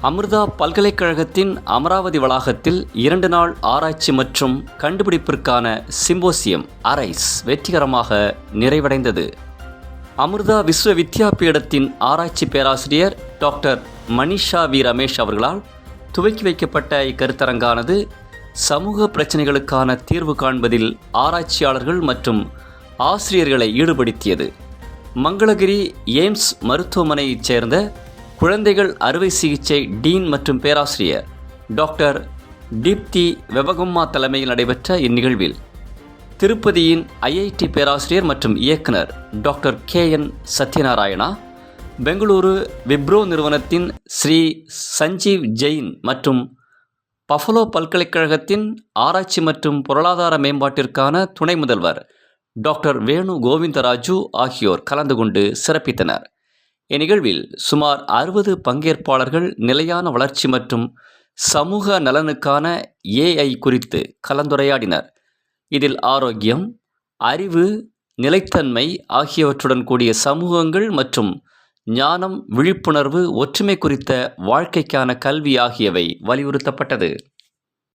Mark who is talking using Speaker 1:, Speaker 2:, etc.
Speaker 1: அமிர்தா பல்கலைக்கழகத்தின் அமராவதி வளாகத்தில் 2 நாள் ஆராய்ச்சி மற்றும் கண்டுபிடிப்பிற்கான சிம்போசியம் அரைஸ் வெற்றிகரமாக நிறைவடைந்தது. அமிர்தா விஸ்வ வித்யாபீடத்தின் ஆராய்ச்சி பேராசிரியர் டாக்டர் மனிஷா வி ரமேஷ் அவர்களால் துவக்கி வைக்கப்பட்ட இக்கருத்தரங்கானது சமூக பிரச்சினைகளுக்கான தீர்வு காண்பதில் ஆராய்ச்சியாளர்கள் மற்றும் ஆசிரியர்களை ஈடுபடுத்தியது. மங்களகிரி எய்ம்ஸ் மருத்துவமனையைச் சேர்ந்த குழந்தைகள் அறுவை சிகிச்சை டீன் மற்றும் பேராசிரியர் டாக்டர் தீப்தி வெபகும்மா தலைமையில் நடைபெற்ற இந்நிகழ்வில் திருப்பதியின் ஐஐடி பேராசிரியர் மற்றும் இயக்குனர் டாக்டர் KN சத்யநாராயணா, பெங்களூரு விப்ரோ நிறுவனத்தின் ஸ்ரீ சஞ்சீவ் ஜெயின் மற்றும் பஃபலோ பல்கலைக்கழகத்தின் ஆராய்ச்சி மற்றும் பொருளாதார மேம்பாட்டிற்கான துணை முதல்வர் டாக்டர் வேணு கோவிந்தராஜு ஆகியோர் கலந்து கொண்டு சிறப்பித்தனர். இந்நிகழ்வில் சுமார் 60 பங்கேற்பாளர்கள் நிலையான வளர்ச்சி மற்றும் சமூக நலனுக்கான AI குறித்து கலந்துரையாடினர். இதில் ஆரோக்கியம், அறிவு, நிலைத்தன்மை ஆகியவற்றுடன் கூடிய சமூகங்கள் மற்றும் ஞானம், விழிப்புணர்வு, ஒற்றுமை குறித்த வாழ்க்கைக்கான கல்வி ஆகியவை வலியுறுத்தப்பட்டது.